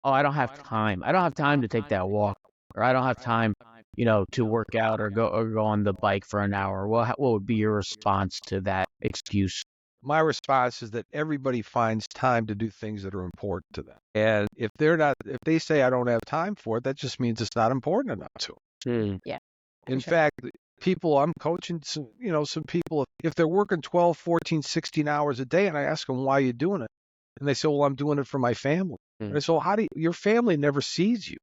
oh, I don't have time. I don't have time to take that walk, or I don't have time, to work out or go on the bike for an hour. Well, what would be your response to that excuse? My response is that everybody finds time to do things that are important to them. And if they say I don't have time for it, that just means it's not important enough to them. Yeah. In sure. fact, people I'm coaching, some people, if they're working 12, 14, 16 hours a day, and I ask them, why are you doing it? And they say, well, I'm doing it for my family. And I say, well, your family never sees you.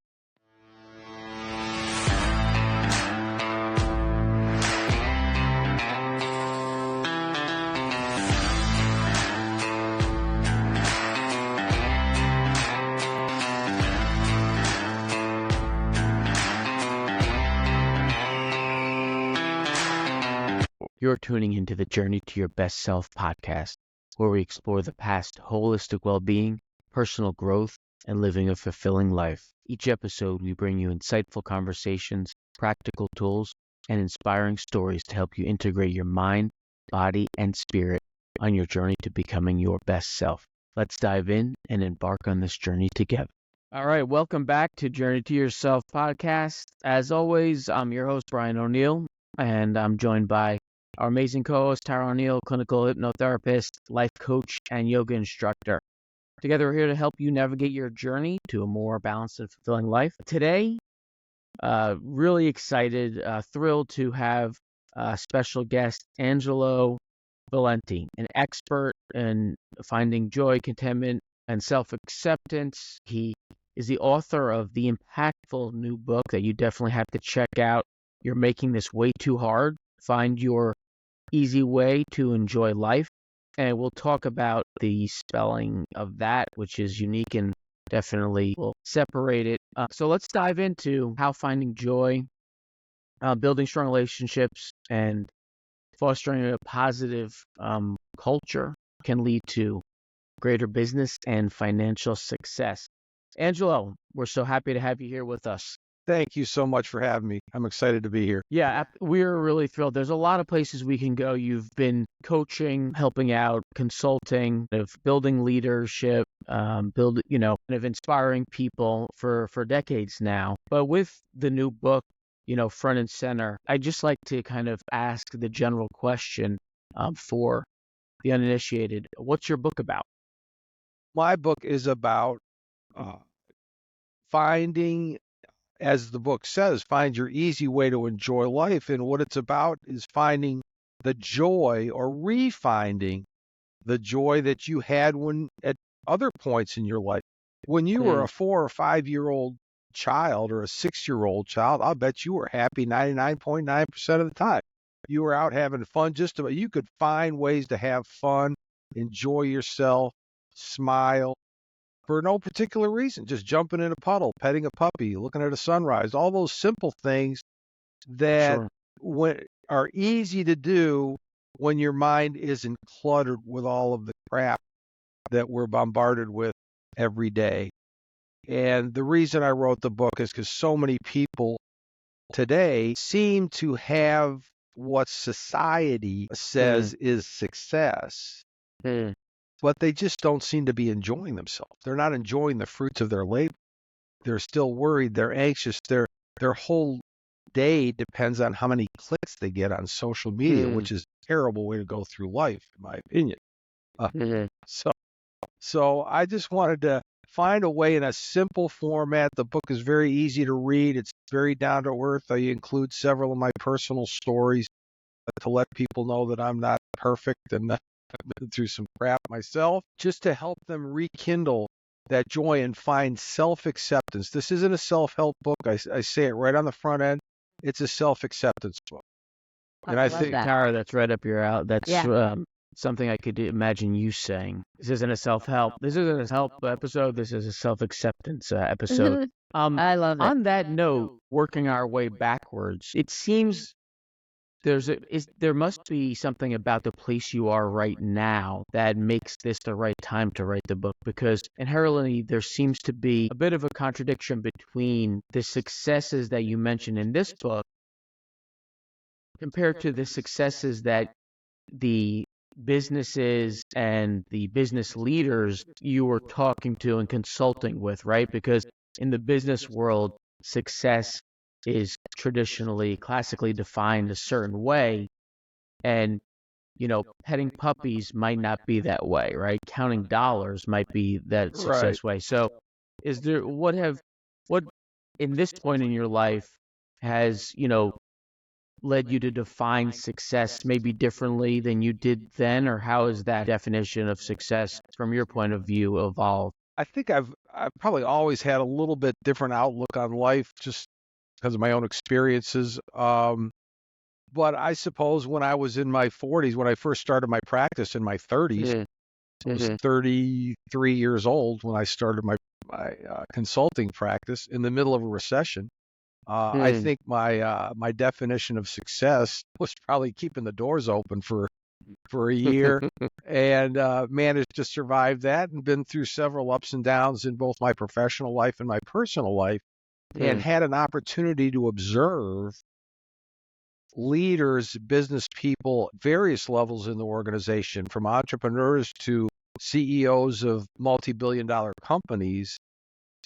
You're tuning into the Journey to Your Best Self podcast, where we explore the past holistic well-being, personal growth, and living a fulfilling life. Each episode, we bring you insightful conversations, practical tools, and inspiring stories to help you integrate your mind, body, and spirit on your journey to becoming your best self. Let's dive in and embark on this journey together. All right, welcome back to Journey to Yourself podcast. As always, I'm your host, Brian O'Neill, and I'm joined by our amazing co-host, Tara O'Neill, clinical hypnotherapist, life coach, and yoga instructor. Together, we're here to help you navigate your journey to a more balanced and fulfilling life. Today, really excited, thrilled to have special guest, Angelo Valenti, an expert in finding joy, contentment, and self-acceptance. He is the author of the impactful new book that you definitely have to check out. You're Making This Way Too Hard. Find your easy way to enjoy life. And we'll talk about the spelling of that, which is unique and definitely will separate it. So let's dive into how finding joy, building strong relationships, and fostering a positive culture can lead to greater business and financial success. Angelo, we're so happy to have you here with us. Thank you so much for having me. I'm excited to be here. Yeah, we're really thrilled. There's a lot of places we can go. You've been coaching, helping out, consulting, of building leadership, kind of inspiring people for decades now. But with the new book, front and center, I just like to kind of ask the general question for the uninitiated. What's your book about? My book is about finding, as the book says, find your easy way to enjoy life. And what it's about is finding the joy, or refinding the joy that you had at other points in your life. When you were a 4 or 5-year-old child or a 6-year-old child, I'll bet you were happy 99.9% of the time. You were out having fun. You could find ways to have fun, enjoy yourself, smile, for no particular reason, just jumping in a puddle, petting a puppy, looking at a sunrise, all those simple things that are easy to do when your mind isn't cluttered with all of the crap that we're bombarded with every day. And the reason I wrote the book is because so many people today seem to have what society says is success. But they just don't seem to be enjoying themselves. They're not enjoying the fruits of their labor. They're still worried. They're anxious. Their whole day depends on how many clicks they get on social media, which is a terrible way to go through life, in my opinion. So I just wanted to find a way in a simple format. The book is very easy to read. It's very down to earth. I include several of my personal stories to let people know that I'm not perfect and I've been through some crap myself, just to help them rekindle that joy and find self-acceptance. This isn't a self-help book. I say it right on the front end. It's a self-acceptance book. And I think, Tara, that's right up your alley. That's something I could imagine you saying. This isn't a self-help. This isn't a help episode. This is a self-acceptance episode. I love it. On that note, working our way backwards, it seems there must be something about the place you are right now that makes this the right time to write the book, because inherently there seems to be a bit of a contradiction between the successes that you mentioned in this book compared to the successes that the businesses and the business leaders you were talking to and consulting with, right? Because in the business world, success is traditionally, classically defined a certain way. And, petting puppies might not be that way, right? Counting dollars might be that Right. success way. So what in this point in your life has, led you to define success maybe differently than you did then, or how has that definition of success from your point of view evolved? I think I've probably always had a little bit different outlook on life just because of my own experiences. But I suppose when I was in my 40s, when I first started my practice in my 30s, Mm, I was mhm, 33 years old when I started my consulting practice in the middle of a recession. I mm, think my definition of success was probably keeping the doors open for a year and managed to survive that and been through several ups and downs in both my professional life and my personal life and mm, had an opportunity to observe leaders, business people, various levels in the organization, from entrepreneurs to CEOs of multi-billion dollar companies.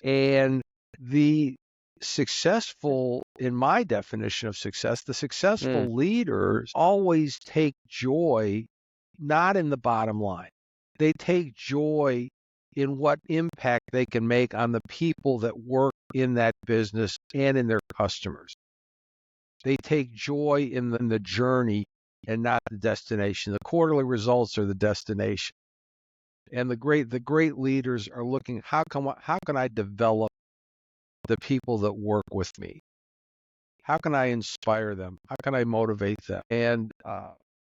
And the successful, in my definition of success, the mm, successful leaders always take joy not in the bottom line. They take joy in what impact they can make on the people that work in that business and in their customers. They take joy in the journey and not the destination. The quarterly results are the destination. And the great leaders are looking, how can I develop the people that work with me? How can I inspire them? How can I motivate them? And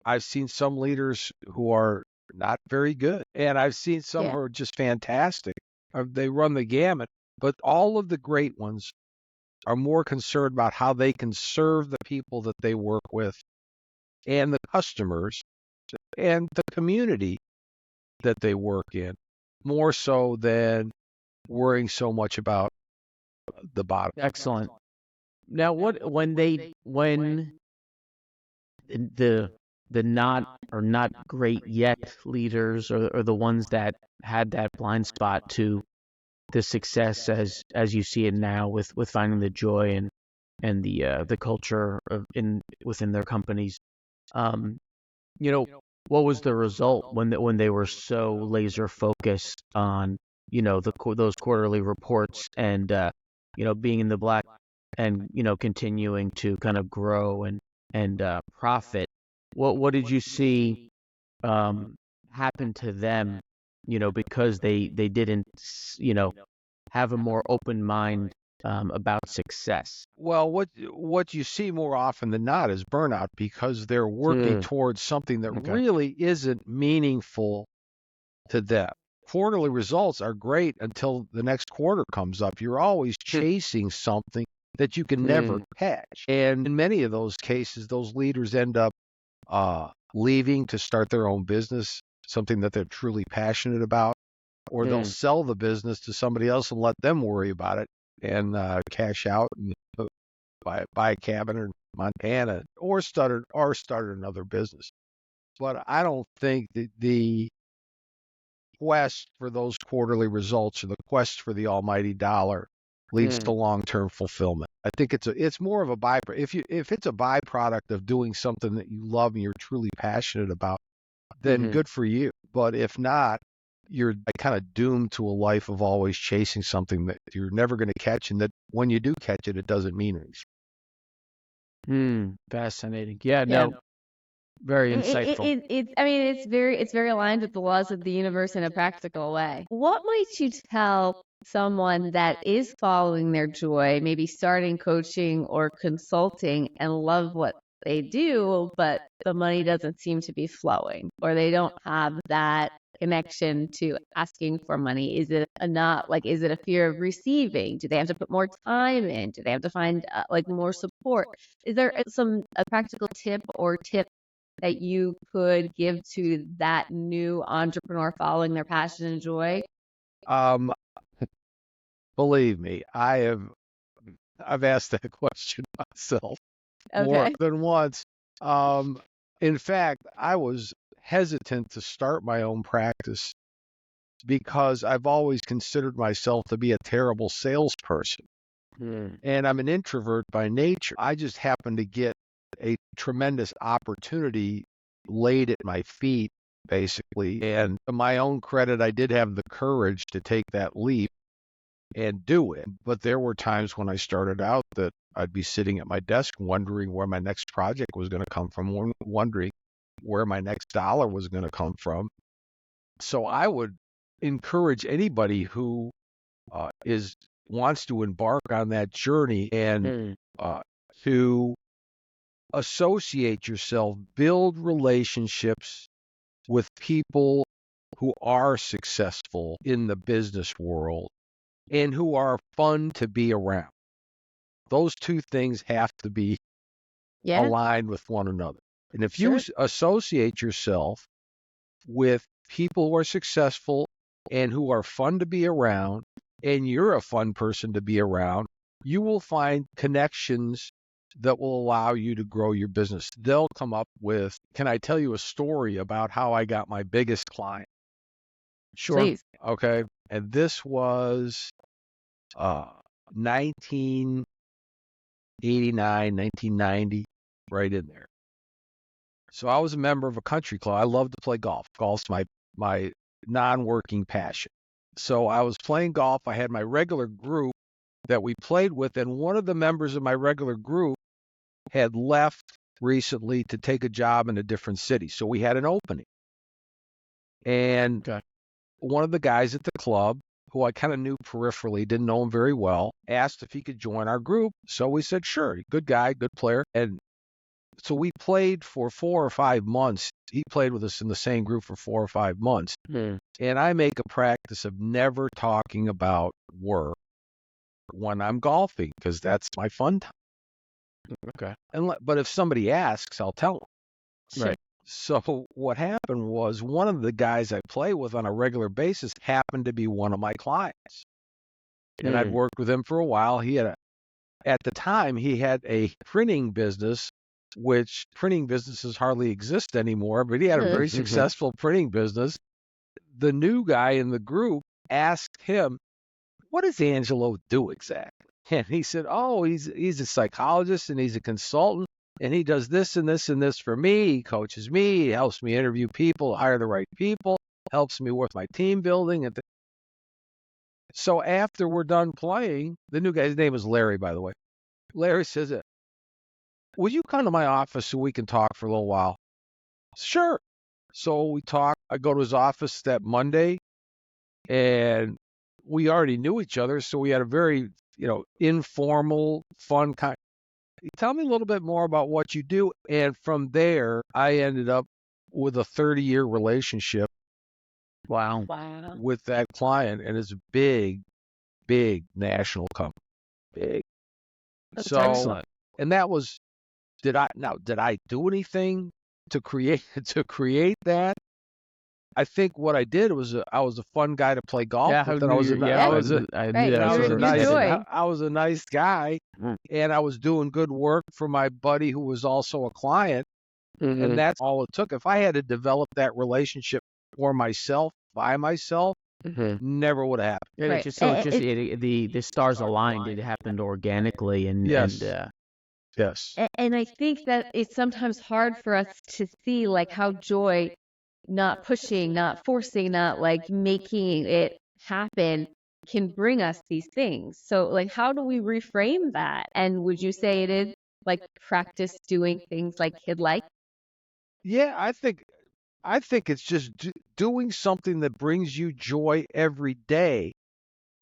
I've seen some leaders who are not very good, and I've seen some Yeah. who are just fantastic. They run the gamut, but all of the great ones are more concerned about how they can serve the people that they work with and the customers and the community that they work in, more so than worrying so much about the bottom. excellent. Now, when the not or not great yet leaders, or the ones that had that blind spot to the success as you see it now with finding the joy and the culture in within their companies, um, you know, what was the result when they were so laser focused on those quarterly reports and being in the black and continuing to kind of grow and profit? What did you see um, happen to them? Because they didn't have a more open mind about success. Well, what you see more often than not is burnout because they're working Mm, towards something that okay. really isn't meaningful to them. Quarterly results are great until the next quarter comes up. You're always chasing something that you can never Mm, catch. And in many of those cases, those leaders end up leaving to start their own business, something that they're truly passionate about, or they'll mm, sell the business to somebody else and let them worry about it and cash out and buy a cabin in Montana or start another business. But I don't think that the quest for those quarterly results or the quest for the almighty dollar leads to mm, long-term fulfillment. I think it's more of a byproduct. If it's a byproduct of doing something that you love and you're truly passionate about, then mhm. good for you. But if not, you're kind of doomed to a life of always chasing something that you're never going to catch, and that when you do catch it, it doesn't mean anything. Fascinating. Yeah, Yeah. no, very It, insightful. I mean, it's very aligned with the laws of the universe in a practical way. What might you tell someone that is following their joy, maybe starting coaching or consulting and love what they do, but the money doesn't seem to be flowing, or they don't have that connection to asking for money? Is it a not like, is it a fear of receiving? Do they have to put more time in? Do they have to find like more support? Is there a practical tip or tip that you could give to that new entrepreneur following their passion and joy? Um, Believe me, I've asked that question myself more Okay. than once. Um, in fact, I was hesitant to start my own practice because I've always considered myself to be a terrible salesperson. And I'm an introvert by nature. I just happened to get a tremendous opportunity laid at my feet, basically. And to my own credit, I did have the courage to take that leap and do it. But there were times when I started out that I'd be sitting at my desk wondering where my next project was going to come from, wondering where my next dollar was going to come from. So I would encourage anybody who wants to embark on that journey and to associate yourself, build relationships with people who are successful in the business world and who are fun to be around. Those two things have to be aligned with one another. And if you associate yourself with people who are successful and who are fun to be around, and you're a fun person to be around, you will find connections that will allow you to grow your business. They'll come up with, can I tell you a story about how I got my biggest client? Sure. Please. Okay. And this was 1989, 1990, right in there. So I was a member of a country club. I love to play golf. Golf's my non-working passion. So I was playing golf. I had my regular group that we played with, and one of the members of my regular group had left recently to take a job in a different city. So we had an opening. And one of the guys at the club, who I kind of knew peripherally, didn't know him very well, asked if he could join our group. So we said, sure, good guy, good player. And so we played for 4 or 5 months. He played with us in the same group for 4 or 5 months. And I make a practice of never talking about work when I'm golfing, because that's my fun time. Okay. But if somebody asks, I'll tell them. Right. So what happened was, one of the guys I play with on a regular basis happened to be one of my clients. And I'd worked with him for a while. At the time, he had a printing business, which printing businesses hardly exist anymore, but he had a very successful printing business. The new guy in the group asked him, what does Angelo do exactly? And he said, oh, he's a psychologist and he's a consultant, and he does this and this and this for me. He coaches me. He helps me interview people, hire the right people, helps me with my team building. So after we're done playing, the new guy's name is Larry, by the way. Larry says, will you come to my office so we can talk for a little while? Sure. So we talk. I go to his office that Monday, and we already knew each other, so we had a very, informal, fun kind. Tell me a little bit more about what you do. And from there, I ended up with a 30-year relationship. Wow. With that client, and it's a big, big national company. Big. That's excellent. And that was, did I do anything to create that? I think what I did was I was a fun guy to play golf with. And I was a nice guy, and I was doing good work for my buddy who was also a client, and that's all it took. If I had to develop that relationship for myself, by myself, never would have happened. Right. The stars aligned. It happened organically, and yes. And I think that it's sometimes hard for us to see like how joy, not pushing, not forcing, not like making it happen, can bring us these things. So like, how do we reframe that? And would you say it is like practice doing things like kid like? Yeah, I think it's just doing something that brings you joy every day,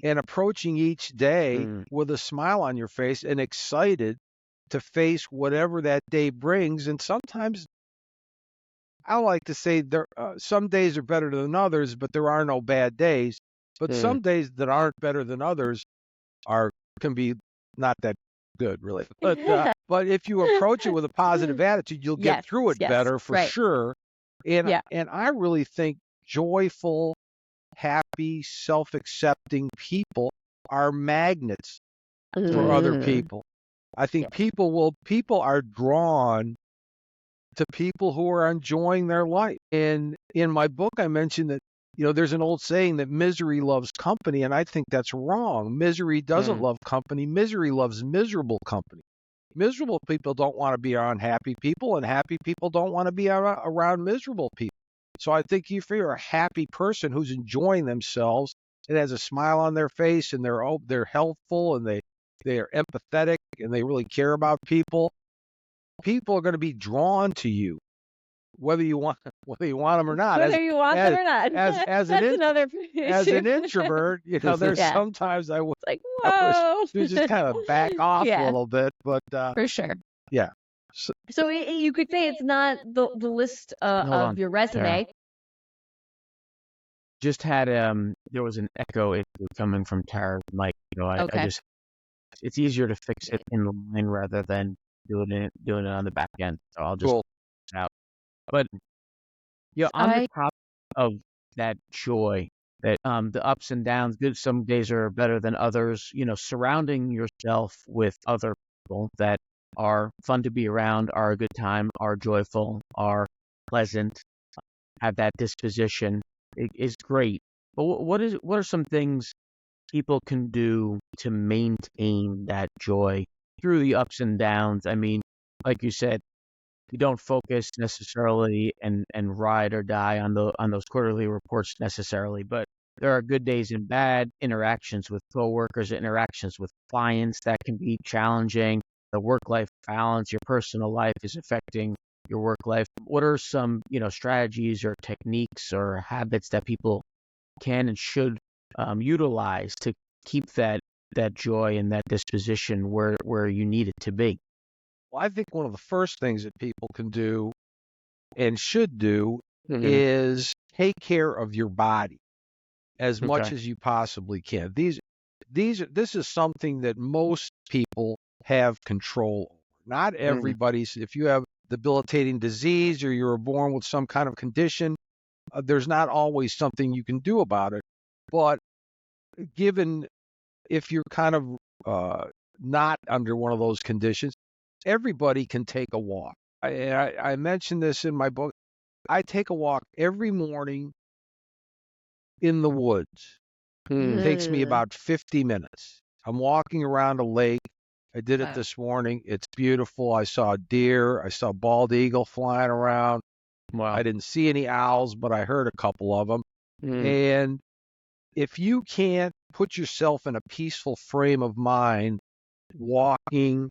and approaching each day with a smile on your face and excited to face whatever that day brings. And sometimes, I like to say, some days are better than others, but there are no bad days. But some days that aren't better than others can be not that good, really. But if you approach it with a positive attitude, you'll get through it better for sure. And I really think joyful, happy, self-accepting people are magnets for other people. I think people are drawn to people who are enjoying their life. And in my book, I mentioned that, there's an old saying that misery loves company, and I think that's wrong. Misery doesn't love company. Misery loves miserable company. Miserable people don't want to be around happy people, and happy people don't want to be around miserable people. So I think if you're a happy person who's enjoying themselves and has a smile on their face, and they're helpful, and they are empathetic, and they really care about people are going to be drawn to you, whether you want them or not. Whether you want them or not. As another as an introvert, there's sometimes I wish to just kind of back off a little bit, but for sure. Yeah. So you could say it's not the list of your resume. Tara. Just had there was an echo coming from Tara's mic. I just, it's easier to fix it in the line rather than doing it on the back end. So I'll just Cool. out. But on the top of that joy, that the ups and downs, good, some days are better than others. Surrounding yourself with other people that are fun to be around, are a good time, are joyful, are pleasant, have that disposition, is great. But what are some things people can do to maintain that joy through the ups and downs? I mean, like you said, you don't focus necessarily and ride or die on those quarterly reports necessarily, but there are good days and bad interactions with coworkers, interactions with clients that can be challenging. The work-life balance, your personal life is affecting your work life. What are some, strategies or techniques or habits that people can and should utilize to keep that joy and that disposition where you need it to be? Well, I think one of the first things that people can do and should do is take care of your body as much as you possibly can. This is something that most people have control over. Not everybody's. If you have debilitating disease or you were born with some kind of condition, there's not always something you can do about it. But given if you're kind of not under one of those conditions, everybody can take a walk. I mentioned this in my book. I take a walk every morning in the woods. It takes me about 50 minutes. I'm walking around a lake. I did it this morning. It's beautiful. I saw a deer. I saw a bald eagle flying around. Wow. I didn't see any owls, but I heard a couple of them. And if you can't put yourself in a peaceful frame of mind, walking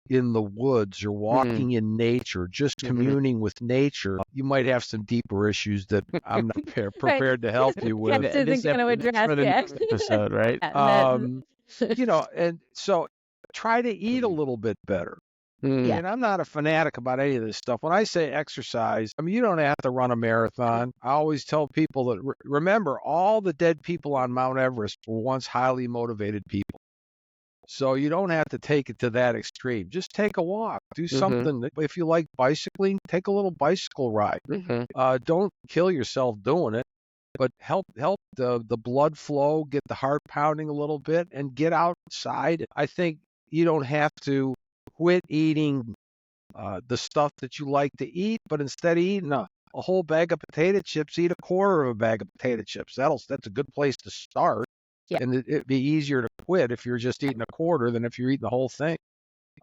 in the woods or walking in nature, just communing with nature, you might have some deeper issues that I'm not prepared to help you with. This isn't going to address this episode, right? And so try to eat a little bit better. And I'm not a fanatic about any of this stuff. When I say exercise, I mean, you don't have to run a marathon. I always tell people that, remember, all the dead people on Mount Everest were once highly motivated people. So you don't have to take it to that extreme. Just take a walk. Do something. If you like bicycling, take a little bicycle ride. Don't kill yourself doing it, but help the blood flow, get the heart pounding a little bit, and get outside. I think you don't have to quit eating the stuff that you like to eat, but instead of eating a whole bag of potato chips, eat a quarter of a bag of potato chips. That's a good place to start. Yeah. And it'd be easier to quit if you're just eating a quarter than if you're eating the whole thing.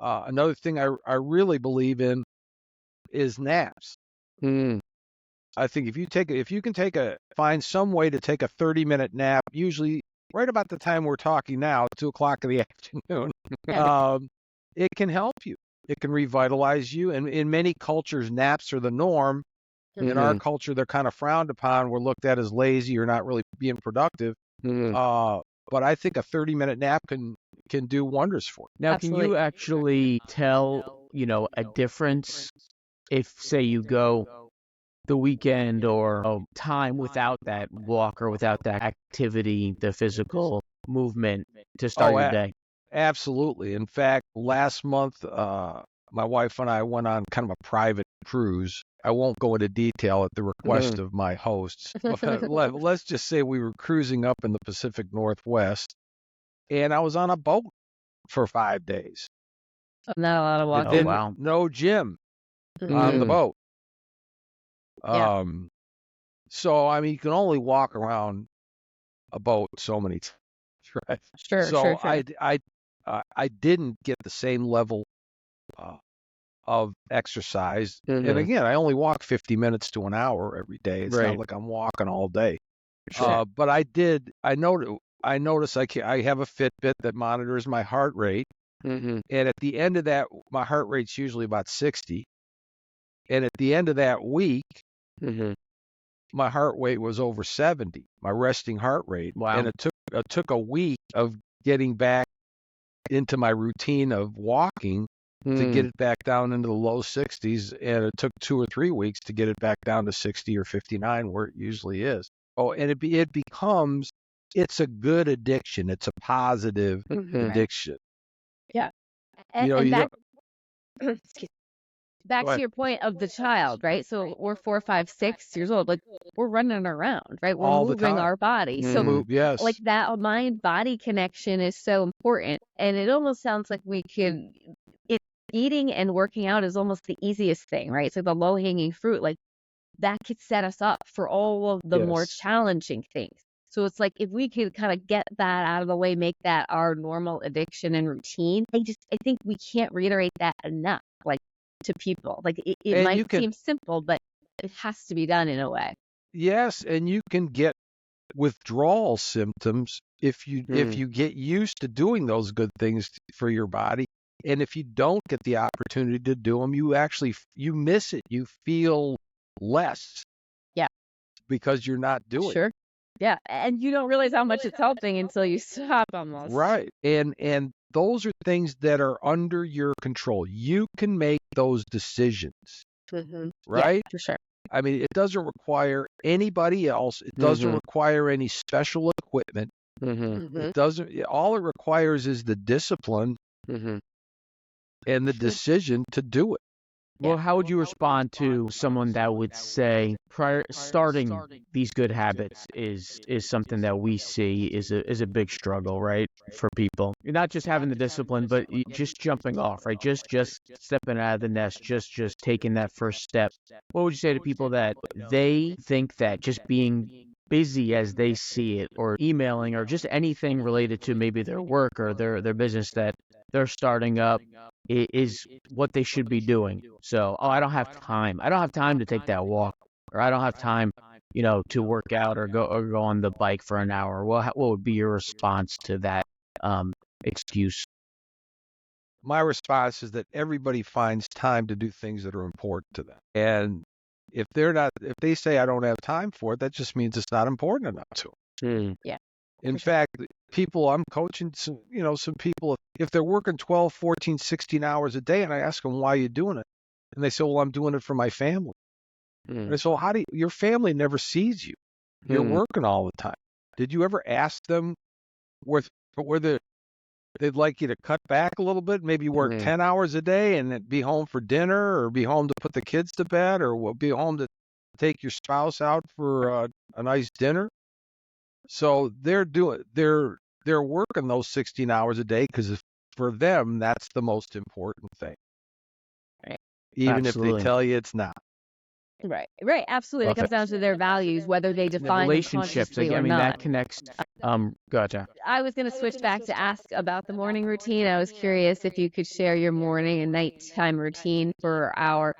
Another thing I really believe in is naps. I think if you can find some way to take a 30-minute nap, usually right about the time we're talking now, 2:00 in the afternoon, it can help you. It can revitalize you. And in many cultures, naps are the norm. In our culture, they're kind of frowned upon. We're looked at as lazy or not really being productive. But I think a 30-minute nap can do wonders for you. Now, can you actually tell, a difference if, say, you go the weekend or time without that walk or without that activity, the physical movement to start your day? Absolutely. In fact, last month, my wife and I went on kind of a private cruise. I won't go into detail at the request of my hosts. But let's just say we were cruising up in the Pacific Northwest, and I was on a boat for 5 days. Not a lot of walking. No gym on the boat. Yeah. So, I mean, you can only walk around a boat so many times, right? Sure, So sure, sure. I didn't get the same level uh, of exercise. And again, I only walk 50 minutes to an hour every day. It's not Right. like I'm walking all day. Sure. But I noticed I have a Fitbit that monitors my heart rate. Mm-hmm. And at the end of that, my heart rate's usually about 60. And at the end of that week, Mm-hmm. my heart rate was over 70, my resting heart rate. Wow. And it took a week of getting back into my routine of walking to get it back down into the low 60s. And it took 2 or 3 weeks to get it back down to 60 or 59 where it usually is. Oh, and it becomes, it's a good addiction. It's a positive addiction. Yeah. You know, And you back don't, back go to ahead. your point of the child, right? So we're 4, 5, 6 years old. Like we're running around, right? We're All the moving time. our body. So Yes. like that mind body connection is so important. And it almost sounds like eating and working out is almost the easiest thing, right? It's like the low hanging fruit. Like that could set us up for all of the more Yes. challenging things. So it's like if we could kind of get that out of the way, make that our normal addiction and routine. I think we can't reiterate that enough, like to people. Like it And might you can, seem simple, but it has to be done in a way. yes, and you can get withdrawal symptoms if you get used to doing those good things for your body. And if you don't get the opportunity to do them, you miss it. You feel less Yeah, because you're not doing it. sure. Yeah, and you don't realize how much it's helping until you stop almost. Right. And those are things that are under your control. You can make those decisions, Yeah, right? for sure. I mean, it doesn't require anybody else. It doesn't require any special equipment. It doesn't, all it requires is the discipline and the decision to do it. Well, how would you respond to someone that would say starting these good habits is something that we see is a big struggle, right, for people? You're not just having the discipline, but just jumping off, right? Just stepping out of the nest, just taking that first step. What would you say to people that they think that just being busy as they see it, or emailing, or just anything related to maybe their work or their business that they're starting up is what they should be doing. So, I don't have time. I don't have time to take that walk, or I don't have time, to work out or go on the bike for an hour. What would be your response to that excuse? My response is that everybody finds time to do things that are important to them. And if they say I don't have time for it, that just means it's not important enough to them. Yeah. In fact, people I'm coaching, some people, if they're working 12, 14, 16 hours a day, and I ask them, why are you doing it? And they say, well, I'm doing it for my family. And I say, well, your family never sees you. You're working all the time. Did you ever ask them whether they'd like you to cut back a little bit, maybe work 10 hours a day and then be home for dinner, or be home to put the kids to bed, or be home to take your spouse out for a nice dinner? So they're working those 16 hours a day because for them, that's the most important thing. Right. Even if Absolutely. they tell you it's not. Right. Absolutely. It Love comes down to their values, whether they The define them relationships, consciously I or mean, that not. connects. Gotcha. I was going to switch back to ask about the morning routine. I was curious if you could share your morning and nighttime routine for our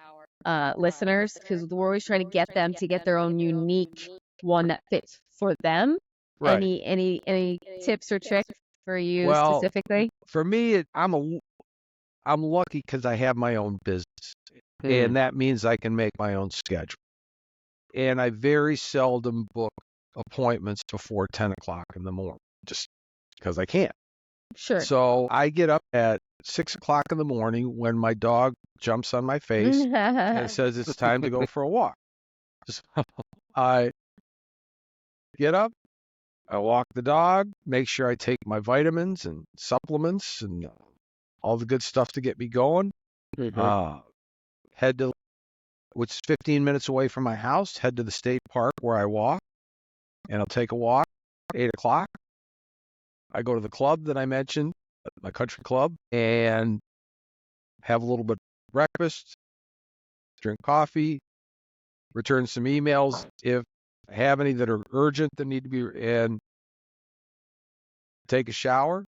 listeners, because we're always trying to get them to get their own unique one that fits for them. Right. Any tips or tricks for you Well, specifically? for me, I'm lucky because I have my own business, and that means I can make my own schedule. And I very seldom book appointments before 10 o'clock in the morning, just because I can't. Sure. So I get up at 6 o'clock in the morning when my dog jumps on my face and says it's time to go for a walk. So I get up, I walk the dog, make sure I take my vitamins and supplements and all the good stuff to get me going. Head to, which is 15 minutes away from my house, head to the state park where I walk, and I'll take a walk. 8 o'clock, I go to the club that I mentioned, my country club, and have a little bit of breakfast, drink coffee, return some emails if I have any that are urgent that need to be, and take a shower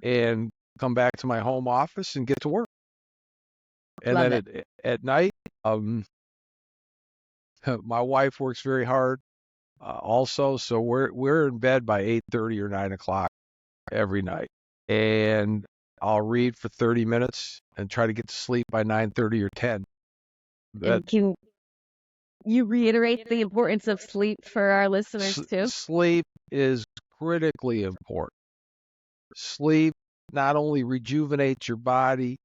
and come back to my home office and get to work. And Love then at night, my wife works very hard also, so we're in bed by 8:30 or 9 o'clock every night, and I'll read for 30 minutes and try to get to sleep by 9:30 or 10. And can you reiterate the importance of sleep for our listeners too? Sleep is critically important. Sleep not only rejuvenates your body,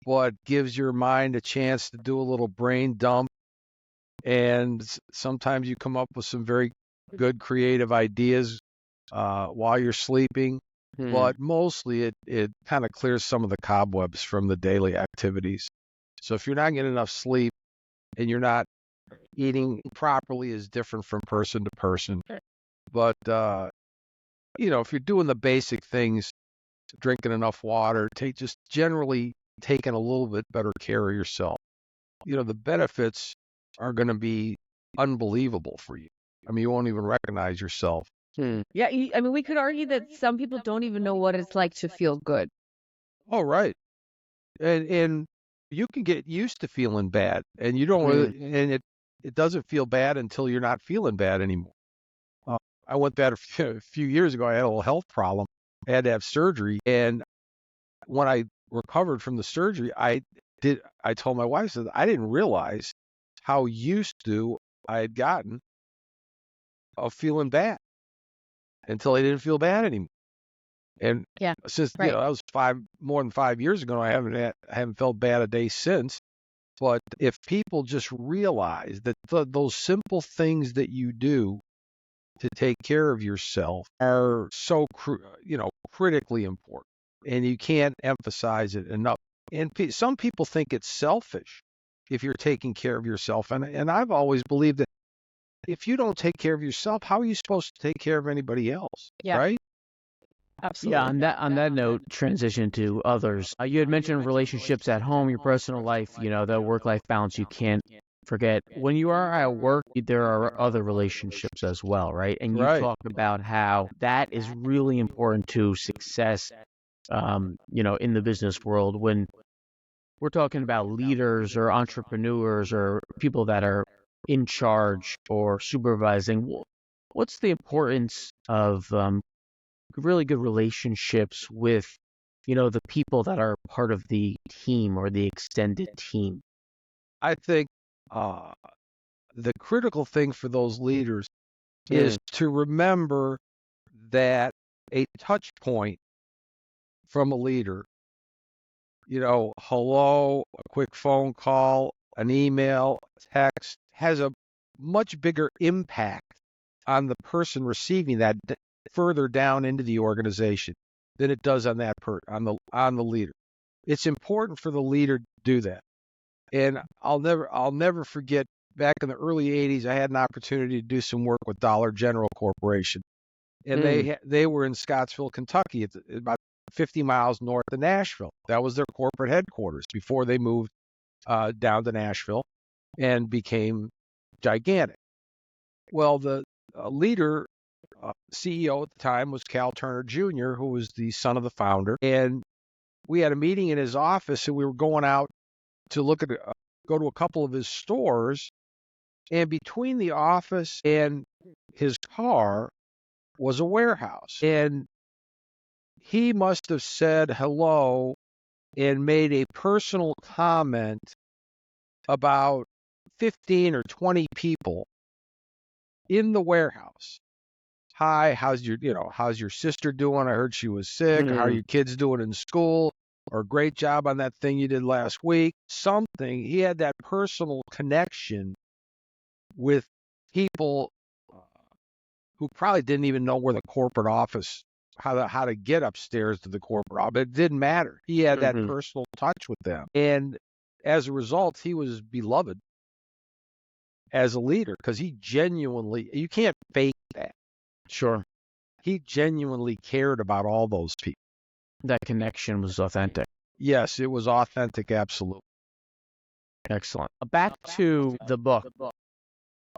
but gives your mind a chance to do a little brain dump. And sometimes you come up with some very good creative ideas while you're sleeping. But mostly it kind of clears some of the cobwebs from the daily activities. So if you're not getting enough sleep and you're not eating properly, is different from person to person. But, if you're doing the basic things, drinking enough water, just generally taking a little bit better care of yourself, the benefits are going to be unbelievable for you. I mean, you won't even recognize yourself. Yeah, I mean, we could argue that some people don't even know what it's like to feel good. Oh, right. And you can get used to feeling bad, and you don't really, and it doesn't feel bad until you're not feeling bad anymore. I went bad a few years ago. I had a little health problem. I had to have surgery, and when I recovered from the surgery, I told my wife that I didn't realize how used to I had gotten of feeling bad until I didn't feel bad anymore. And since right. that was more than 5 years ago, I haven't felt bad a day since. But if people just realize that those simple things that you do to take care of yourself are so critically important, and you can't emphasize it enough. And some people think it's selfish if you're taking care of yourself, and I've always believed that if you don't take care of yourself, how are you supposed to take care of anybody else? Yeah. Right? Absolutely. Yeah, on that note, transition to others. You had mentioned relationships at home, your personal life, the work-life balance you can't forget. When you are at work, there are other relationships as well, right? And you talk about how that is really important to success, in the business world. When we're talking about leaders or entrepreneurs or people that are in charge or supervising, what's the importance of really good relationships with, the people that are part of the team or the extended team? I think the critical thing for those leaders is to remember that a touch point from a leader, hello, a quick phone call, an email, a text, has a much bigger impact on the person receiving that further down into the organization than it does on on the leader. It's important for the leader to do that. And I'll never forget, back in the early 80s, I had an opportunity to do some work with Dollar General Corporation. And they were in Scottsville, Kentucky, about 50 miles north of Nashville. That was their corporate headquarters before they moved down to Nashville and became gigantic. Well, the leader, CEO at the time, was Cal Turner Jr., who was the son of the founder. And we had a meeting in his office, and we were going out to go to a couple of his stores. And between the office and his car was a warehouse. And he must have said hello and made a personal comment about 15 or 20 people in the warehouse. Hi, how's your sister doing? I heard she was sick. How are your kids doing in school? Or great job on that thing you did last week. Something. He had that personal connection with people who probably didn't even know where the corporate office, how to get upstairs to the corporate office. It didn't matter. He had that personal touch with them. And as a result, he was beloved as a leader because he genuinely, you can't fake that. Sure. He genuinely cared about all those people. That connection was authentic. Yes, it was authentic, absolutely. Excellent. Back to the book.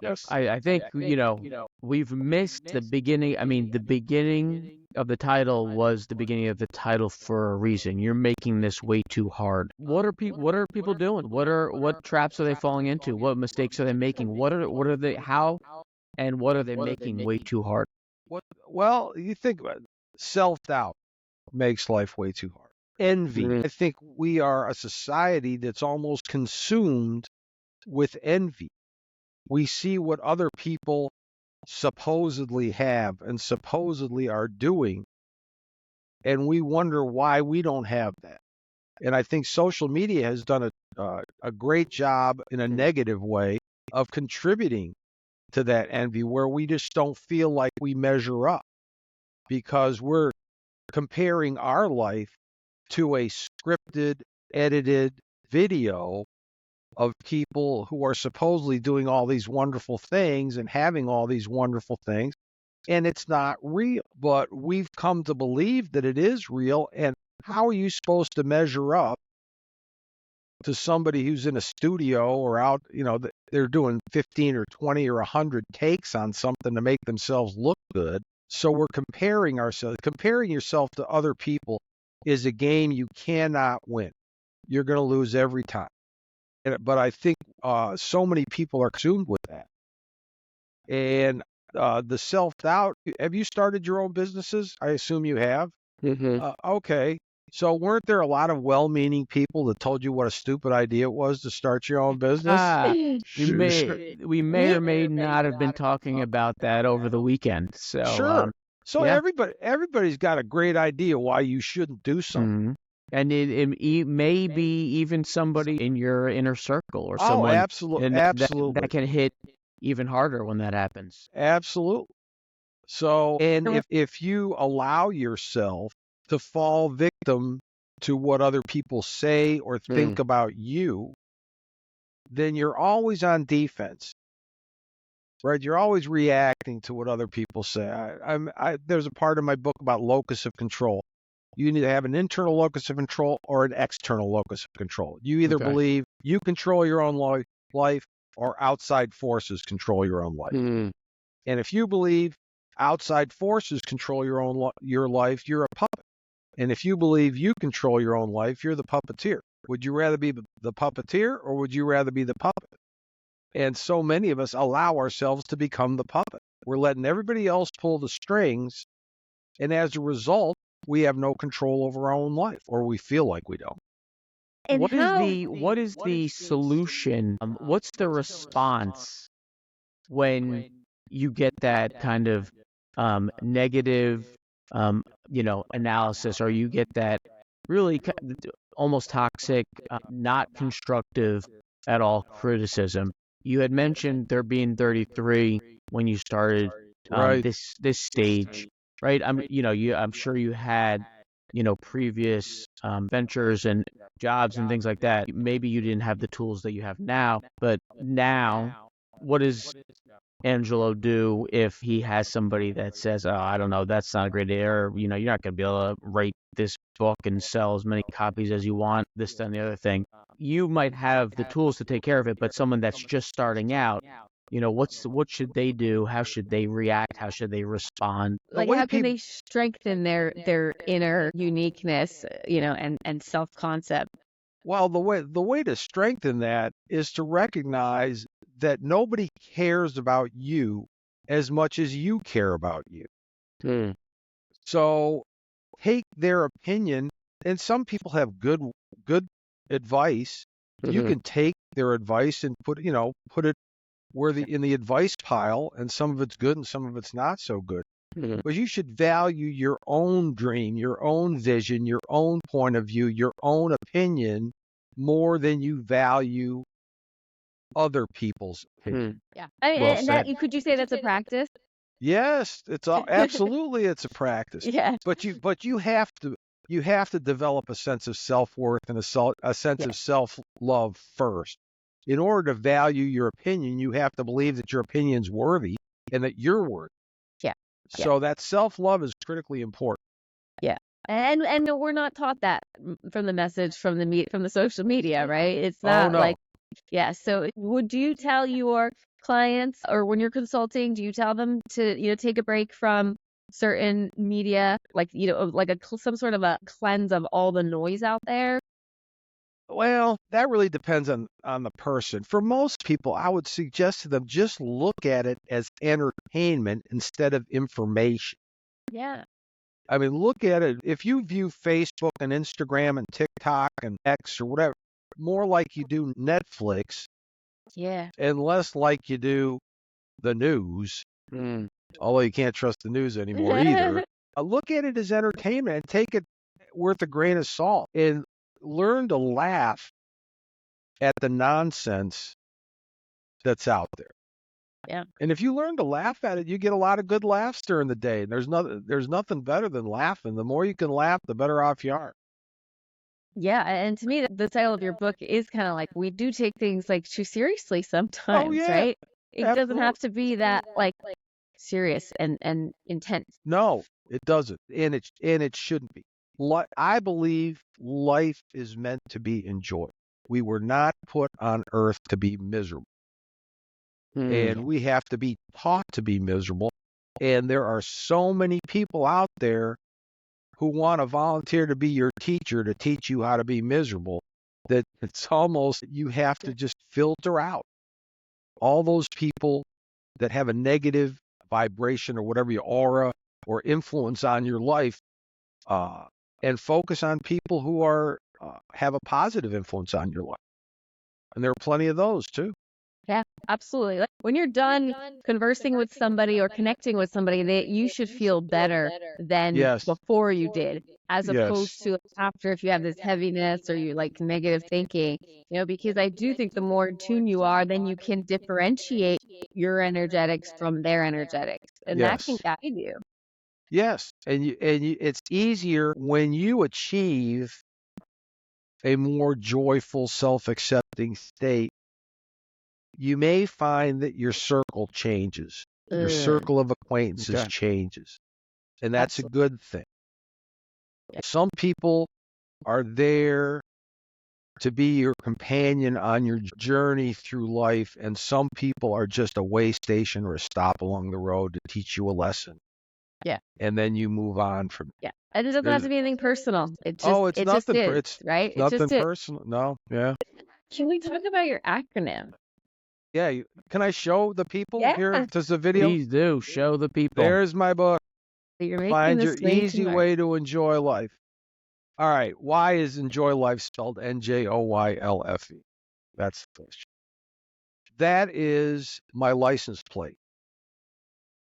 Yes. I think, we've missed the beginning. I mean, the beginning of the title was the beginning of the title for a reason. You're making this way too hard. What are people doing? What traps are they falling into? What mistakes are they making? What are they how and what are they making way too hard? Well, you think about it. Self-doubt makes life way too hard. Envy. Mm. I think we are a society that's almost consumed with envy. We see what other people supposedly have and supposedly are doing, and we wonder why we don't have that. And I think social media has done a great job in a negative way of contributing to that envy, where we just don't feel like we measure up because we're comparing our life to a scripted, edited video of people who are supposedly doing all these wonderful things and having all these wonderful things. And it's not real, but we've come to believe that it is real. And how are you supposed to measure up to somebody who's in a studio or out, they're doing 15 or 20 or 100 takes on something to make themselves look good? So we're comparing ourselves. Comparing yourself to other people is a game you cannot win. You're going to lose every time. But I think so many people are consumed with that. And the self-doubt, have you started your own businesses? I assume you have. Okay. So weren't there a lot of well-meaning people that told you what a stupid idea it was to start your own business? We may or may not have been talking about that over the weekend. So, Sure. So yeah. everybody's got a great idea why you shouldn't do something. And it may be even somebody in your inner circle or Oh, someone absolutely, absolutely. that can hit even harder when that happens. Absolutely. So, and if you allow yourself to fall victim to what other people say or think about you, then you're always on defense, right? You're always reacting to what other people say. There's a part of my book about locus of control. You need to have an internal locus of control or an external locus of control. You either believe you control your own life or outside forces control your own life. And if you believe outside forces control your life, you're a puppet. And if you believe you control your own life, you're the puppeteer. Would you rather be the puppeteer or would you rather be the puppet? And so many of us allow ourselves to become the puppet. We're letting everybody else pull the strings. And as a result, we have no control over our own life, or we feel like we don't. And What is the solution? What's the response when you get that kind of negative, analysis, or you get that really almost toxic, not constructive at all criticism? You had mentioned there being 33 when you started this stage, right? I'm sure you had previous ventures and jobs and things like that. Maybe you didn't have the tools that you have now, but now, what does Angelo do if he has somebody that says, "Oh, I don't know, that's not a great idea," or you're not going to be able to write this book and sell as many copies as you want, this, that, and the other thing. You might have the tools to take care of it, but someone that's just starting out, what should they do? How should they react? How should they respond? Like, how can they strengthen their inner uniqueness, and self-concept? Well, the way to strengthen that is to recognize that nobody cares about you as much as you care about you. So take their opinion, and some people have good advice. You can take their advice and put it in the advice pile, and some of it's good and some of it's not so good. But you should value your own dream, your own vision, your own point of view, your own opinion more than you value other people's opinion. Yeah. I mean, and could you say that's a practice? Yes, absolutely it's a practice. Yeah. But you have to develop a sense of self-worth and a sense of self-love first. In order to value your opinion, you have to believe that your opinion's worthy and that you're worthy. Yeah. So that self-love is critically important. Yeah. And we're not taught that from the message from the social media, right? It's not like, yeah. So would you tell your clients or when you're consulting, do you tell them to, take a break from certain media, like, like some sort of a cleanse of all the noise out there? Well, that really depends on the person. For most people, I would suggest to them just look at it as entertainment instead of information. Yeah. I mean, look at it. If you view Facebook and Instagram and TikTok and X or whatever, more like you do Netflix Yeah. and less like you do the news, although you can't trust the news anymore either. Look at it as entertainment and take it with a grain of salt and learn to laugh at the nonsense that's out there. Yeah. And if you learn to laugh at it, you get a lot of good laughs during the day. There's nothing better than laughing. The more you can laugh, the better off you are. Yeah, and to me, the title of your book is kind of like we do take things like too seriously Oh sometimes, yeah, right? It doesn't absolutely. have to be that like serious and intense. No, it doesn't, and it shouldn't be. I believe life is meant to be enjoyed. We were not put on earth to be miserable, and we have to be taught to be miserable. And there are so many people out there who want to volunteer to be your teacher to teach you how to be miserable that it's almost you have to just filter out all those people that have a negative vibration or whatever your aura or influence on your life, and focus on people who are have a positive influence on your life. And there are plenty of those too. Yeah, absolutely. Like when you're done conversing with somebody or connecting with somebody, that you should feel better than Yes. before you did, as Yes. opposed to after if you have this heaviness or you like negative thinking, because I do think the more in tune you are, then you can differentiate your energetics from their energetics, and that can Yes. guide you. Yes. And it's easier when you achieve a more joyful, self-accepting state. You may find that your circle changes. Your circle of acquaintances changes. And that's a good thing. Some people are there to be your companion on your journey through life, and some people are just a way station or a stop along the road to teach you a lesson. Yeah. And then you move on from it. Yeah. And it doesn't have to be anything personal. It just it's it nothing just is, right? It nothing just is. personal. No, yeah. Can we talk about your acronym? Yeah, can I show the people Yeah. here? Does the video? Please do show the people. There's my book. You're making Find your this way too easy hard. way to enjoy life. All right. Why is enjoy life spelled NJOYLFE? That's the question. That is my license plate.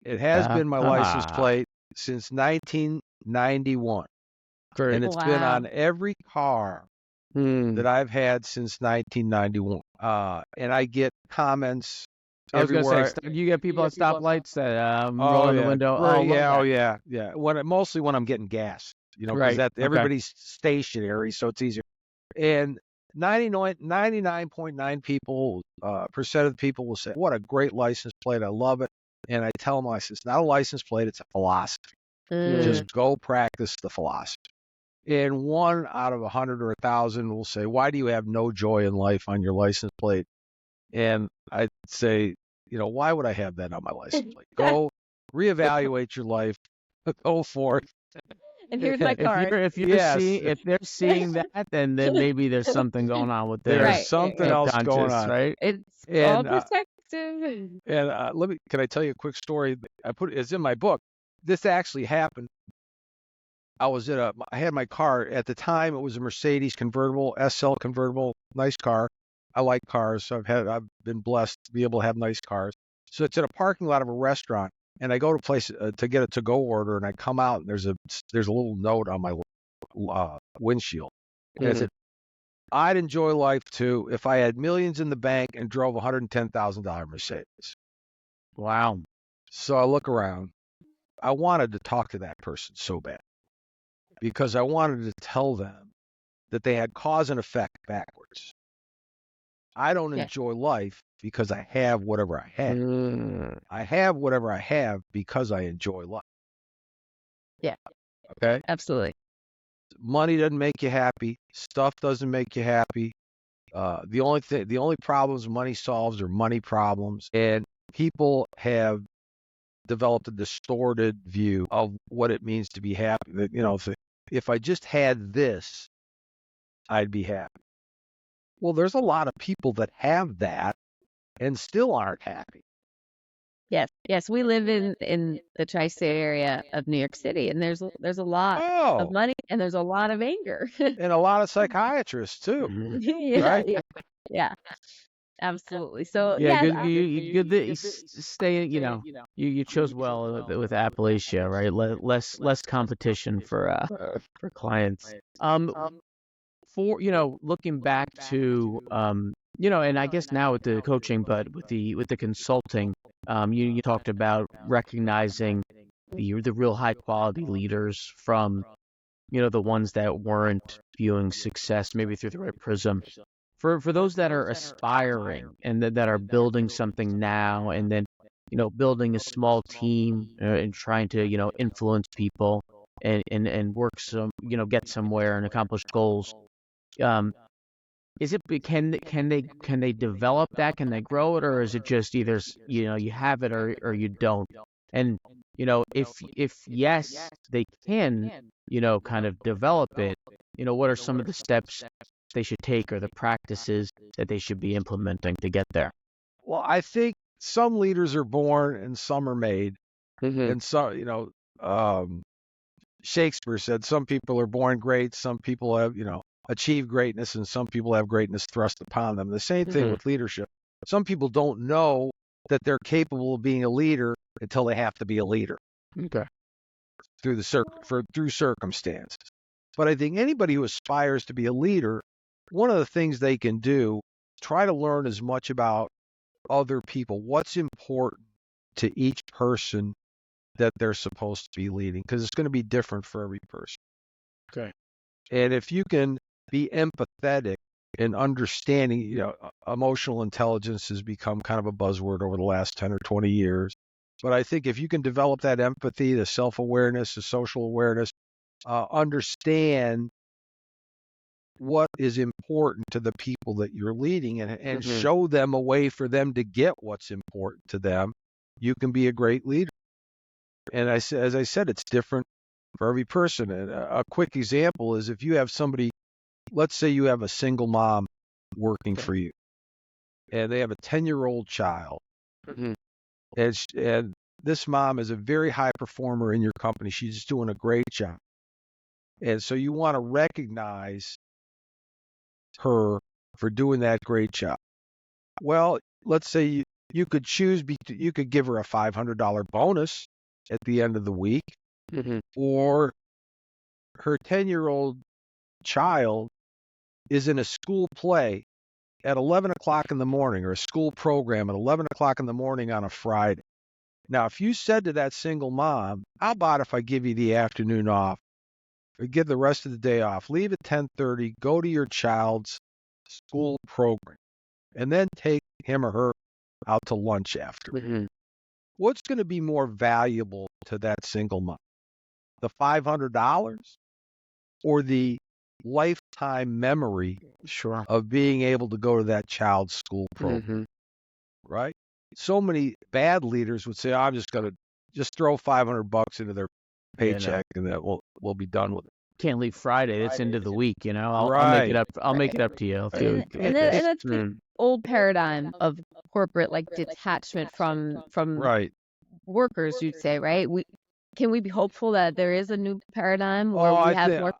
It has been my license plate since 1991. And it's been Wow. on every car that I've had since 1991. And I get comments I was going everywhere. to say, you get people at stoplights that roll in the window. Right, Oh, yeah. Mostly when I'm getting gas, because Right, okay. everybody's stationary, so it's easier. And 99.9 people, percent of the people will say, "What a great license plate! I love it." And I tell them, it's not a license plate; it's a philosophy. Just go practice the philosophy. And 1 out of 100 or 1,000 will say, "Why do you have no joy in life on your license plate?" And I'd say, why would I have that on my license plate? Go reevaluate your life. Go for it. And here's my card. If they're seeing that, then maybe there's something going on with their There's something else going on, right? It's all perspective. And can I tell you a quick story? It's in my book. This actually happened. I had my car at the time. It was a Mercedes convertible, SL convertible, nice car. I like cars, so I've been blessed to be able to have nice cars. So it's in a parking lot of a restaurant, and I go to a place to get a to-go order, and I come out, and there's a little note on my windshield. And it said, "I'd enjoy life too if I had millions in the bank and drove a $110,000 Mercedes." Wow. So I look around. I wanted to talk to that person so bad because I wanted to tell them that they had cause and effect backwards. I don't enjoy life because I have whatever I have. I have whatever I have because I enjoy life. Yeah. Okay? Absolutely. Money doesn't make you happy. Stuff doesn't make you happy. The only problems money solves are money problems, and people have developed a distorted view of what it means to be happy. If I just had this, I'd be happy. Well, there's a lot of people that have that and still aren't happy. Yes, we live in the tri-state area of New York City, and there's a lot of money and there's a lot of anger. And a lot of psychiatrists too, right? Yeah, absolutely. So Yeah, yes, good that you stay. You chose well with Appalachia, right? Less competition for clients. For looking back to and I guess now with the coaching, but with the consulting, you talked about recognizing the real high quality leaders from the ones that weren't viewing success maybe through the right prism. For those that are aspiring and that are building something now, and then building a small team and trying to influence people and work get somewhere and accomplish goals. Is it can they develop that? Can they grow it, or is it just either you have it or you don't? And if yes, they can kind of develop it. What are some of the steps they should take or the practices that they should be implementing to get there? Well, I think some leaders are born and some are made, and some Shakespeare said some people are born great, some people have achieve greatness, and some people have greatness thrust upon them. The same thing with leadership. Some people don't know that they're capable of being a leader until they have to be a leader. Okay. Through circumstances. But I think anybody who aspires to be a leader, one of the things they can do is try to learn as much about other people, what's important to each person that they're supposed to be leading, because it's going to be different for every person. Okay. And if you can be empathetic and understanding, emotional intelligence has become kind of a buzzword over the last 10 or 20 years. But I think if you can develop that empathy, the self-awareness, the social awareness, understand what is important to the people that you're leading and show them a way for them to get what's important to them, you can be a great leader. And as I said, it's different for every person. And a quick example is if you have somebody, let's say you have a single mom working for you, and they have a 10-year-old child, and this mom is a very high performer in your company. She's just doing a great job. And so you want to recognize her for doing that great job. Well, let's say you could choose, you could give her a $500 bonus at the end of the week, or her 10-year-old child is in a school play at 11 o'clock in the morning, or a school program at 11 o'clock in the morning on a Friday. Now, if you said to that single mom, how about if I give you the afternoon off, or give the rest of the day off, leave at 10:30, go to your child's school program, and then take him or her out to lunch after. What's going to be more valuable to that single mom? The $500 or the lifetime memory of being able to go to that child's school program, right? So many bad leaders would say, I'm just going to just throw $500 into their paycheck and that we'll be done with it. Can't leave Friday. That's into the week, I'll make it up. I'll make it up to you. And that's the old paradigm of corporate detachment from workers, you'd say, right? Can we be hopeful that there is a new paradigm where we have more?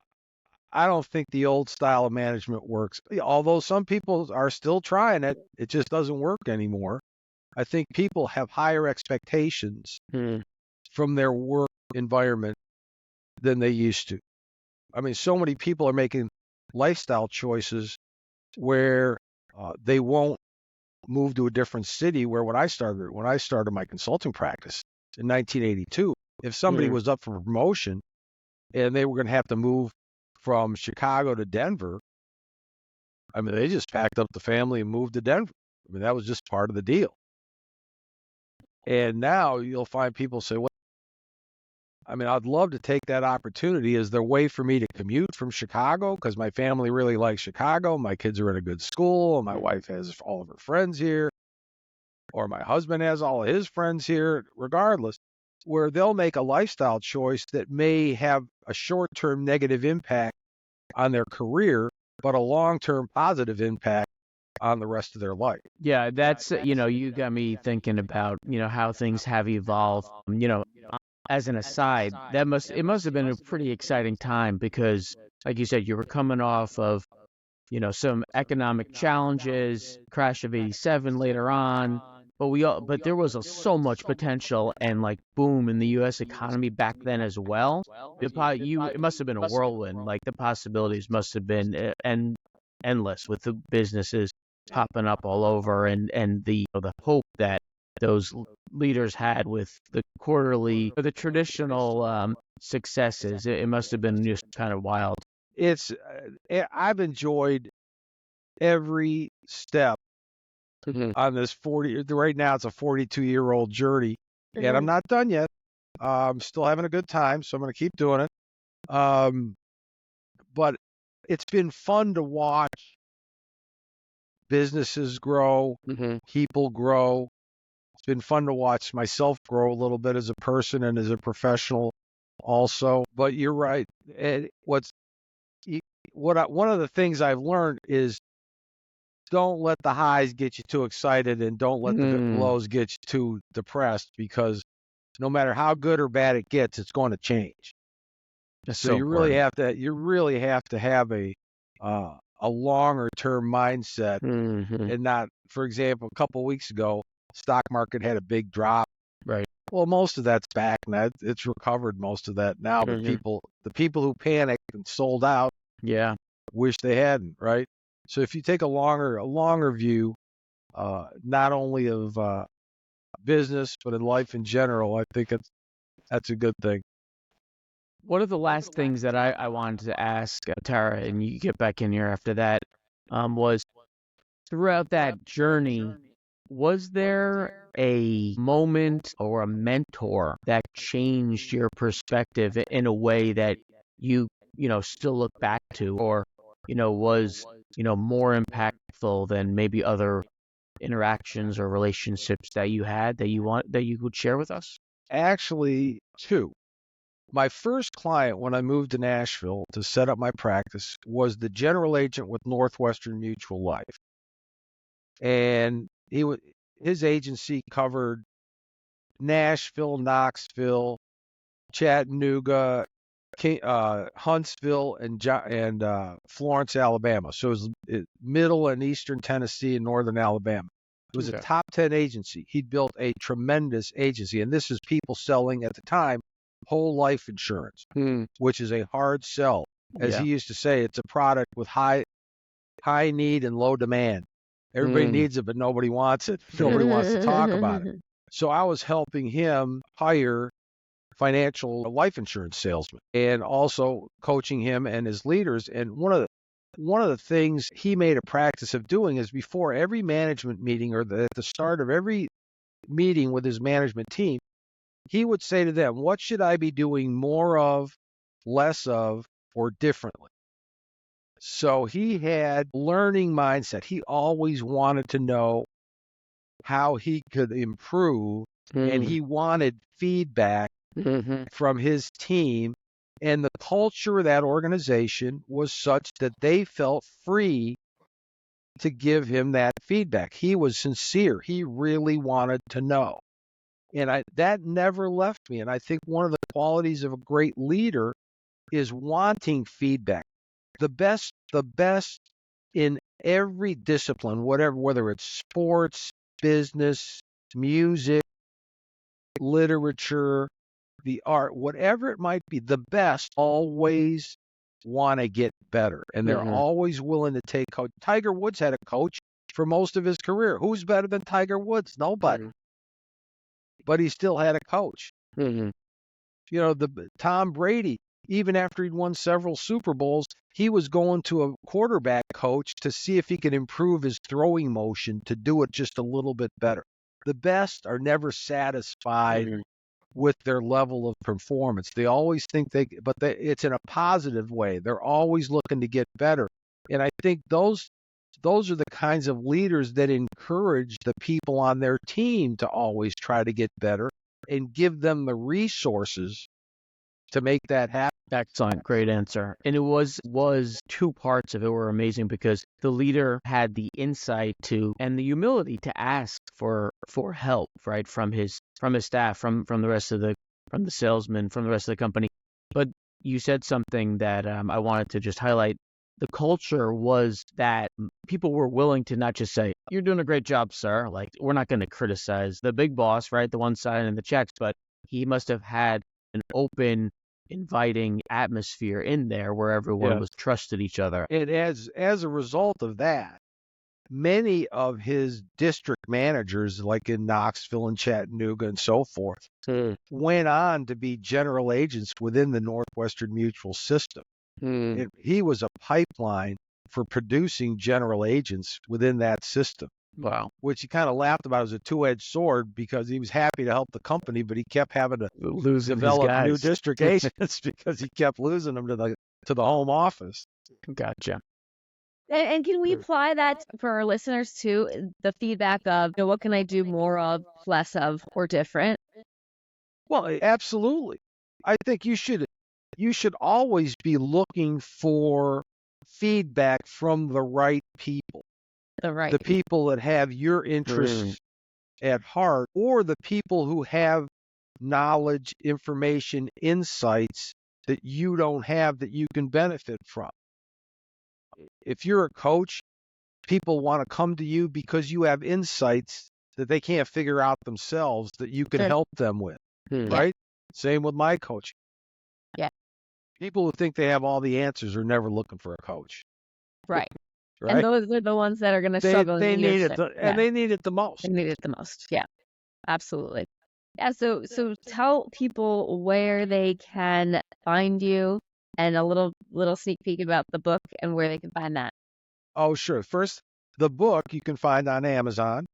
I don't think the old style of management works. Although some people are still trying it, it just doesn't work anymore. I think people have higher expectations from their work environment than they used to. I mean, so many people are making lifestyle choices where they won't move to a different city. Where when I started my consulting practice in 1982, if somebody was up for promotion and they were going to have to move from Chicago to Denver, I mean, they just packed up the family and moved to Denver. I mean, that was just part of the deal. And now you'll find people say, well, I mean, I'd love to take that opportunity. Is there a way for me to commute from Chicago? Because my family really likes Chicago. My kids are in a good school. And my wife has all of her friends here, or my husband has all of his friends here, regardless, where they'll make a lifestyle choice that may have a short-term negative impact on their career, but a long-term positive impact on the rest of their life. Yeah, that's, you got me thinking about, how things have evolved. As an aside, it must have been a pretty exciting time because, like you said, you were coming off of, some economic challenges, crash of '87 later on, but there was so much potential and like boom in the U.S. economy back then as well. It must have been a whirlwind. Like the possibilities must have been endless with the businesses popping up all over, and the hope that those leaders had with the traditional successes. It must have been just kind of wild. I've enjoyed every step on this 40, right now it's a 42-year-old journey, and I'm not done yet. I'm still having a good time, so I'm going to keep doing it. But it's been fun to watch businesses grow, people grow. It's been fun to watch myself grow a little bit as a person and as a professional also. But you're right. One of the things I've learned is don't let the highs get you too excited, and don't let the lows get you too depressed, because no matter how good or bad it gets, it's going to change. So you really have to have a longer term mindset, and not, for example, a couple of weeks ago, stock market had a big drop. Right. Well, most of that's back now. It's recovered most of that now. But the people who panicked and sold out, wish they hadn't, right? So if you take a longer view, not only of business but in life in general, I think that's a good thing. One of the last things that I wanted to ask Tara, and you get back in here after that, was throughout that journey, was there a moment or a mentor that changed your perspective in a way that you still look back to, or was more impactful than maybe other interactions or relationships that you had that you would share with us? Actually, two. My first client when I moved to Nashville to set up my practice was the general agent with Northwestern Mutual Life. And his agency covered Nashville, Knoxville, Chattanooga, Huntsville, and Florence, Alabama. So it was middle and eastern Tennessee and northern Alabama. It was a top 10 agency. He'd built a tremendous agency. And this is people selling at the time whole life insurance, which is a hard sell. As he used to say, it's a product with high need and low demand. Everybody needs it, but nobody wants it. Nobody wants to talk about it. So I was helping him hire financial life insurance salesmen, and also coaching him and his leaders. And one of the things he made a practice of doing is before every management meeting, or at the start of every meeting with his management team, he would say to them, what should I be doing more of, less of, or differently? So he had learning mindset. He always wanted to know how he could improve, and he wanted feedback from his team. And the culture of that organization was such that they felt free to give him that feedback. He was sincere. He really wanted to know. And that never left me. And I think one of the qualities of a great leader is wanting feedback. The best in every discipline, whether it's sports, business, music, literature, the art, whatever it might be, the best always want to get better. And they're always willing to take coach. Tiger Woods had a coach for most of his career. Who's better than Tiger Woods? Nobody. But he still had a coach. Tom Brady, even after he'd won several Super Bowls, he was going to a quarterback coach to see if he could improve his throwing motion to do it just a little bit better. The best are never satisfied with their level of performance. They always think it's in a positive way. They're always looking to get better. And I think those are the kinds of leaders that encourage the people on their team to always try to get better and give them the resources to make that happen. Excellent. Great answer. And it was two parts of it were amazing because the leader had the insight to and the humility to ask for help, right, from his staff, from the rest of from the salesmen, from the rest of the company. But you said something that I wanted to just highlight. The culture was that people were willing to not just say, "You're doing a great job, sir." Like, we're not going to criticize the big boss, right, the one signing the checks, but he must have had an open, inviting atmosphere in there where everyone was trusted each other. And as a result of that, many of his district managers, like in Knoxville and Chattanooga and so forth, went on to be general agents within the Northwestern Mutual system. He was a pipeline for producing general agents within that system. Wow. Which he kind of laughed about as a two-edged sword because he was happy to help the company, but he kept having to develop new district agents because he kept losing them to the home office. Gotcha. And can we apply that for our listeners too? The feedback of, what can I do more of, less of, or different? Well, absolutely. I think you should always be looking for feedback from the right people. The people that have your interests at heart, or the people who have knowledge, information, insights that you don't have that you can benefit from. If you're a coach, people want to come to you because you have insights that they can't figure out themselves that you can help them with, right? Same with my coaching. Yeah. People who think they have all the answers are never looking for a coach. Right. And those are the ones that are going to struggle. They need it, and they need it the most. They need it the most. Yeah, absolutely. Yeah. So tell people where they can find you, and a little sneak peek about the book and where they can find that. Oh, sure. First, the book you can find on Amazon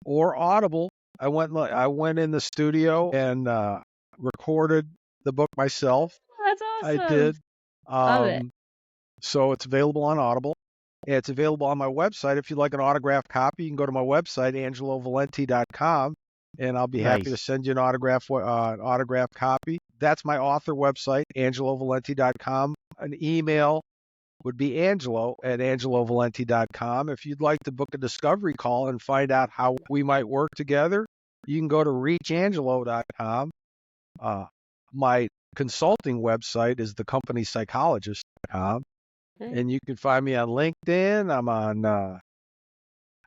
or Audible. I went in the studio and recorded the book myself. That's awesome. I did. Love it. So it's available on Audible. It's available on my website. If you'd like an autographed copy, you can go to my website, AngeloValenti.com, and I'll be happy to send you an autographed copy. That's my author website, AngeloValenti.com. An email would be Angelo@AngeloValenti.com. If you'd like to book a discovery call and find out how we might work together, you can go to ReachAngelo.com. My consulting website is thecompanypsychologist.com. And you can find me on LinkedIn. I'm on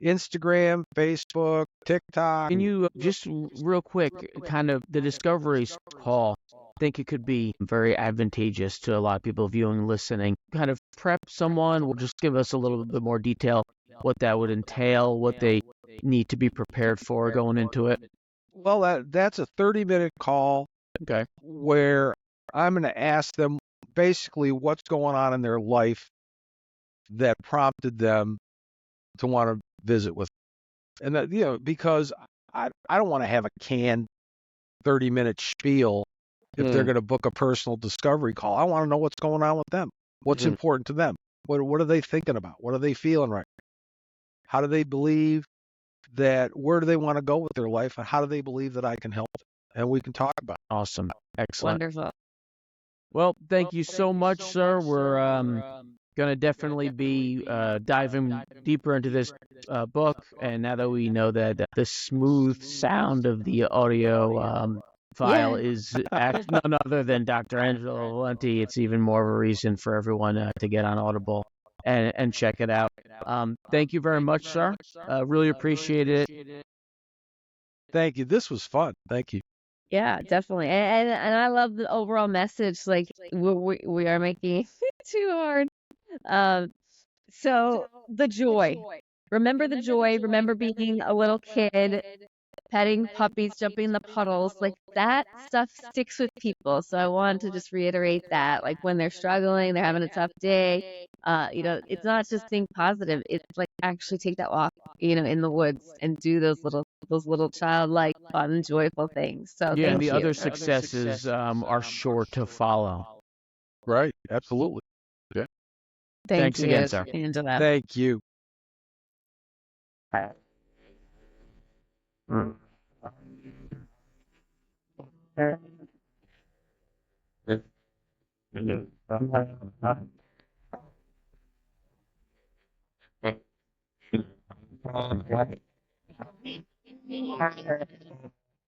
Instagram, Facebook, TikTok. Can you just real quick, kind of the discovery call, I think it could be very advantageous to a lot of people viewing and listening. Kind of prep someone, will just give us a little bit more detail, what that would entail, what they need to be prepared for going into it. Well, that's a 30-minute call where I'm going to ask them basically what's going on in their life that prompted them to want to visit with me. And that, because I don't want to have a canned 30-minute spiel if they're going to book a personal discovery call. I want to know what's going on with them. What's important to them? What are they thinking about? What are they feeling right now? How do they believe that, where do they want to go with their life, and how do they believe that I can help them? And we can talk about it. Awesome. Excellent. Wonderful. Well, thank you so much, sir. We're going to definitely be diving deeper into this book. And now that we know that the smooth sound of the audio file is none other than Dr. Angelo Valenti, it's even more of a reason for everyone to get on Audible and check it out. Thank you very much, sir. Really appreciate it. Thank you. This was fun. Thank you. Yeah, definitely. And I love the overall message. Like, we are making it too hard. So the joy. Remember the joy. Remember being a little kid, petting puppies, jumping in the puddles. Like, that stuff sticks with people. So I wanted to just reiterate that. Like, when they're struggling, they're having a tough day, it's not just think positive. It's like actually take that walk, in the woods and do those little childlike, fun, joyful things. So Yeah, and thank the you. other successes are sure to follow. Right. Absolutely. Yeah. Thank Thanks again, you, sir. Angela. Thank you.